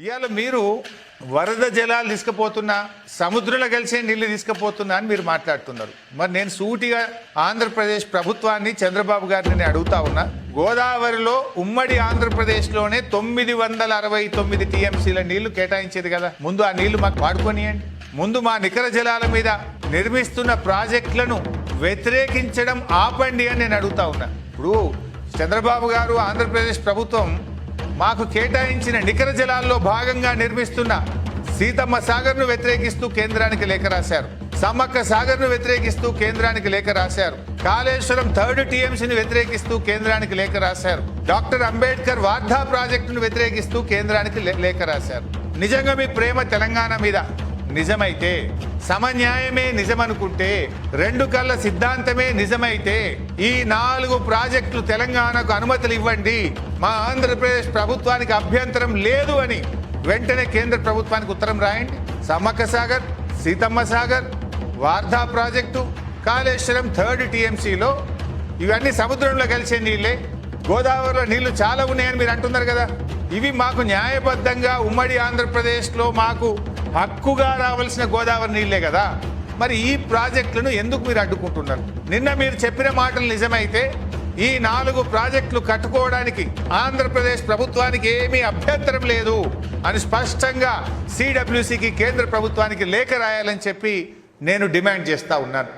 ఇవాళ మీరు వరద జలాలు తీసుకుపోతున్నా, సముద్రంలో కలిసే నీళ్లు తీసుకుపోతున్నా అని మీరు మాట్లాడుతున్నారు. మరి నేను సూటిగా ఆంధ్రప్రదేశ్ ప్రభుత్వాన్ని, చంద్రబాబు గారిని నేను అడుగుతా ఉన్నా, గోదావరిలో ఉమ్మడి ఆంధ్రప్రదేశ్లోనే 969 టీఎంసీల నీళ్లు కేటాయించేది కదా. ముందు ఆ నీళ్లు మాకు వాడుకోనియండి. ముందు మా నికర జలాల మీద నిర్మిస్తున్న ప్రాజెక్టులను వ్యతిరేకించడం ఆపండి అని నేను అడుగుతా ఉన్నా. ఇప్పుడు చంద్రబాబు గారు, ఆంధ్రప్రదేశ్ ప్రభుత్వం మాకు కేటాయించిన నికర జలాల్లో భాగంగా నిర్మిస్తున్న సీతమ్మ సాగర్ను వ్యతిరేకిస్తూ కేంద్రానికి లేఖ రాశారు. సమ్మక్క సాగర్ను వ్యతిరేకిస్తూ కేంద్రానికి లేఖ రాశారు. కాళేశ్వరం 3rd టీఎంసీని వ్యతిరేకిస్తూ కేంద్రానికి లేఖ రాశారు. డాక్టర్ అంబేద్కర్ వార్ధా ప్రాజెక్టును వ్యతిరేకిస్తూ కేంద్రానికి లేఖ రాశారు. నిజంగా మీ ప్రేమ తెలంగాణ మీద నిజమైతే, సమన్యాయమే నిజమనుకుంటే, 2 కళ్ళ సిద్ధాంతమే నిజమైతే, ఈ 4 ప్రాజెక్టులు తెలంగాణకు అనుమతులు ఇవ్వండి, మా ఆంధ్రప్రదేశ్ ప్రభుత్వానికి అభ్యంతరం లేదు అని వెంటనే కేంద్ర ప్రభుత్వానికి ఉత్తరం రాయండి. సమ్మక్క సాగర్, సీతమ్మ సాగర్, వార్ధా ప్రాజెక్టు, కాళేశ్వరం 3rd టీఎంసీలో ఇవన్నీ సముద్రంలో కలిసే నీళ్ళే. గోదావరిలో నీళ్లు చాలా ఉన్నాయని మీరు అంటున్నారు కదా. ఇవి మాకు న్యాయబద్ధంగా ఉమ్మడి ఆంధ్రప్రదేశ్లో మాకు హక్కుగా రావాల్సిన గోదావరి నీళ్లే కదా. మరి ఈ ప్రాజెక్టులను ఎందుకు మీరు అడ్డుకుంటున్నారు? నిన్న మీరు చెప్పిన మాటలు నిజమైతే ఈ 4 ప్రాజెక్టులు కట్టుకోవడానికి ఆంధ్రప్రదేశ్ ప్రభుత్వానికి ఏమీ అభ్యంతరం లేదు అని స్పష్టంగా సిడబ్ల్యూసికి, కేంద్ర ప్రభుత్వానికి లేఖ రాయాలని చెప్పి నేను డిమాండ్ చేస్తా ఉన్నాను.